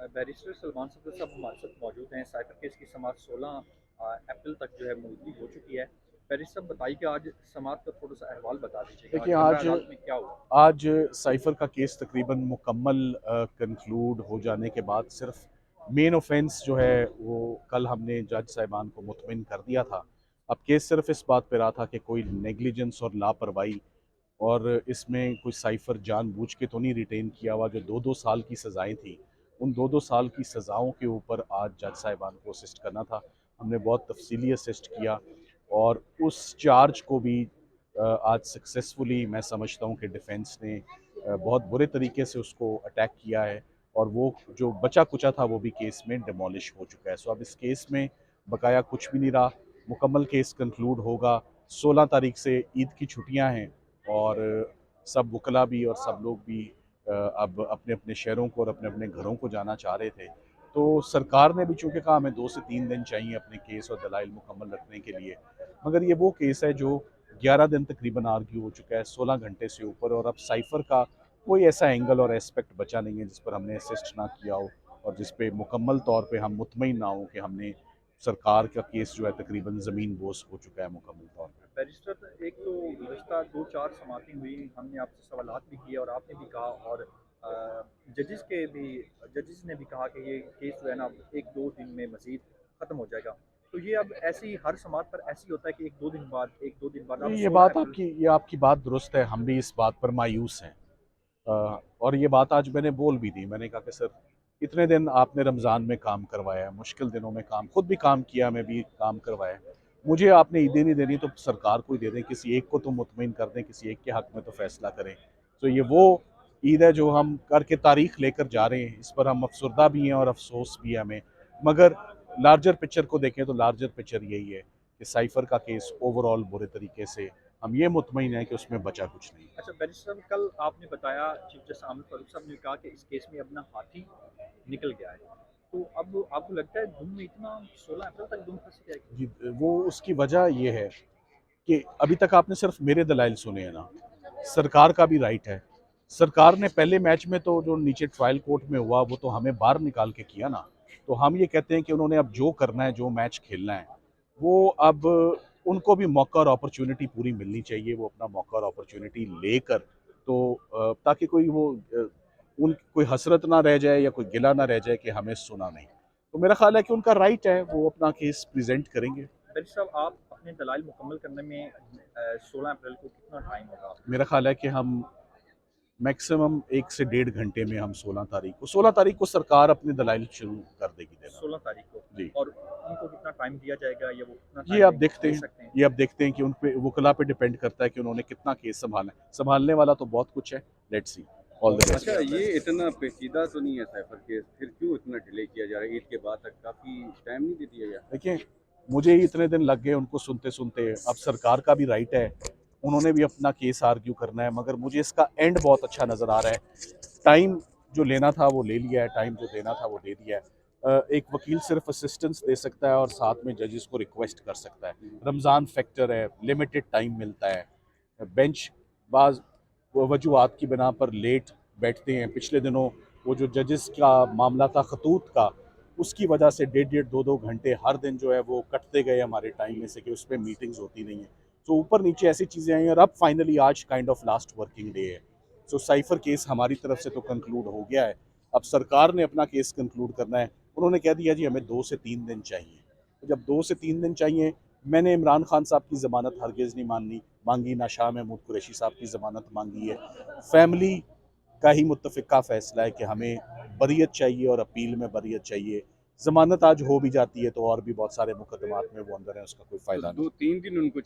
Barrister Salman Safdar साहब हमारे साथ मौजूद हैं। साइफर केस की समाअत 16 अप्रैल तक जो है मुलतवी हो चुकी है। बैरिस्टर साहब बताइए कि आज समाअत का थोड़ा सा अहवाल बता दीजिएगा, देखिए, जमरा आज अदालत में क्या हुआ? आज साइफ़र का केस तकरीबन मुकम्मल कंक्लूड हो जाने के बाद सिर्फ मेन ऑफेंस जो है वो कल हमने जज साहिबान को मुतमिन कर दिया था। अब केस सिर्फ इस बात पे रहा था कि कोई नेग्लिजेंस और लापरवाही और इसमें कोई साइफ़र जानबूझ के तो नहीं रिटेन किया हुआ। जो 2-2 साल की सज़ाएँ थी, उन 2-2 साल की सज़ाओं के ऊपर आज जज साहिबान को असिस्ट करना था। हमने बहुत तफ़सीली असिस्ट किया और उस चार्ज को भी आज सक्सेसफुली मैं समझता हूँ कि डिफेंस ने बहुत बुरे तरीके से उसको अटैक किया है और वो जो बचा कुचा था वो भी केस में डिमोलिश हो चुका है। सो अब इस केस में बकाया कुछ भी नहीं रहा, मुकम्मल केस कंक्लूड होगा। 16 तारीख से ईद की छुट्टियां हैं और सब वकला भी और सब लोग भी अब अपने अपने शहरों को और अपने अपने घरों को जाना चाह रहे थे। तो सरकार ने भी चूँकि कहा हमें 2 से 3 दिन चाहिए अपने केस और दलाइल मुकम्मल रखने के लिए, मगर ये वो केस है जो 11 दिन तकरीबन आर्ग्यू हो चुका है, 16 घंटे से ऊपर, और अब साइफ़र का कोई ऐसा एंगल और एस्पेक्ट बचा नहीं है जिस पर हमने असिस्ट ना किया हो और जिस पे मुकम्मल तौर पे हम मुतमईन ना हों कि हमने सरकार का केस जो है तकरीबन ज़मीन बोस हो चुका है मुकम्मल तौर पे। बैरिस्टर एक तो गुज़श्ता 2-4 समातें हुई, हमने आपसे सवालात भी किए और आपने भी कहा और जजेस के भी जजेस ने भी कहा कि ये केस जो है ना अब 1-2 दिन में मज़ीद ख़त्म हो जाएगा। तो ये अब ऐसे ही हर समात पर ऐसे ही होता है कि 1-2 दिन बाद अब नहीं, 16 अप्रैल। ये आपकी बात दुरुस्त है, हम भी इस बात पर मायूस हैं। और ये बात आज मैंने बोल भी दी। मैंने कहा कि सर, इतने दिन आपने रमज़ान में काम करवाया है, मुश्किल दिनों में काम खुद भी काम किया, मैं भी काम करवाया है। मुझे आपने ईदें नहीं देनी तो सरकार को ही दे दें, किसी एक को तो मुतमिन कर दें, किसी एक के हक़ में तो फ़ैसला करें। तो ये वो ईद है जो हम करके तारीख़ लेकर जा रहे हैं, इस पर हम अफ़सरदा भी हैं और अफ़सोस भी है हमें। मगर लार्जर पिक्चर को देखें तो लार्जर पिक्चर यही है कि साइफ़र का केस ओवरऑल बुरे तरीके से हम ये मुतमईन हैं कि उसमें बचा कुछ नहीं। अच्छा बैरिस्टर साहब, कल आपने बताया चीफ जस्टिस आमिर फारूक साहब ने कहा कि इस केस में अपना हाथी निकल गया है। तो अब आपको लगता है धुन में इतना 16 अप्रैल तक धुन फंस जाएगी? जी, वो उसकी वजह ये है कि अभी तक आपने सिर्फ मेरे दलाइल सुने हैं ना, सरकार का भी राइट है। सरकार ने पहले मैच में तो जो नीचे ट्रायल कोर्ट में हुआ वो तो हमें बाहर निकाल के किया ना। तो हम ये कहते हैं कि उन्होंने अब जो करना है, जो मैच खेलना है, वो अब उनको भी मौका और अपॉर्च्युनिटी पूरी मिलनी चाहिए। वो अपना मौका और अपॉर्च्युनिटी लेकर तो ताकि उन कोई हसरत ना रह जाए या कोई गिला ना रह जाए कि हमें सुना नहीं। तो मेरा ख़्याल है कि उनका राइट है, वो अपना केस प्रेज़ेंट करेंगे। बैरिस्टर साहब, आप अपने दलाइल मुकम्मल करने में 16 अप्रैल को कितना टाइम होगा आपके मेरा पास? ख़्याल है कि हम मैक्सिमम 1 से डेढ़ घंटे में हम 16 तारीख को सरकार अपने दलाइल शुरू कर देगी देना। 16 तारीख को। जी। और उनको कितना टाइम दिया जाएगा या वो कितना ये टाइम आप देखते दे हैं सकते हैं? ये आप देखते हैं कि उन पे वकला पे डिपेंड करता है कि उन्होंने कितना केस सँभालना है। सँभालने वाला तो बहुत कुछ है। Let's see. ऑल द बहुत बेस्ट। अच्छा, शुक्रिया ये बैरिस्टर इतना पेचीदा तो नहीं है साइफर केस, फिर क्यों इतना डिले किया जा रहा है? ईद के बाद तक काफ़ी टाइम नहीं दे दिया गया? देखिए, मुझे ही इतने दिन लग गए उनको सुनते-सुनते। अब सरकार का भी राइट है, उन्होंने भी अपना केस आर्ग्यू करना है, मगर मुझे इसका एंड बहुत अच्छा नज़र आ रहा है। टाइम जो लेना था वो ले लिया है, टाइम जो देना था वो दे दिया है। एक वकील सिर्फ असिस्टेंस दे सकता है और साथ में जजेस को रिक्वेस्ट कर सकता है। रमज़ान फैक्टर है, लिमिटेड टाइम मिलता है। बेंच बाज़ वजूहात की बिना पर लेट बैठते हैं। पिछले दिनों वो जो जजेस का मामला था खतूत का, उसकी वजह से डेढ़-डेढ़ 2-2 घंटे हर दिन जो है वो कटते गए हमारे टाइम में से कि उस पे मीटिंग्स होती नहीं हैं। तो ऊपर नीचे ऐसी चीज़ें आई हैं और अब फाइनली आज kind of last working day है। सो साइफ़र केस हमारी तरफ से तो कंक्लूड हो गया है। अब सरकार ने अपना केस कंक्लूड करना है। उन्होंने कह दिया जी हमें 2 से 3 दिन चाहिए। तो जब 2 से 3 दिन चाहिए, मैंने इमरान खान साहब की ज़मानत हरगिज़ नहीं मांगी, ना शाह महमूद कुरैशी साहब की ज़मानत मांगी है। फैमिली का ही मुत्तफ़िक़ा फ़ैसला है कि हमें बरीयत चाहिए और अपील में बरीयत चाहिए। ज़मानत आज हो भी जाती है तो और भी बहुत सारे मुकदमात में वो अंदर हैं, उसका कोई तो फ़ायदा नहीं। 2-3 दिन उनको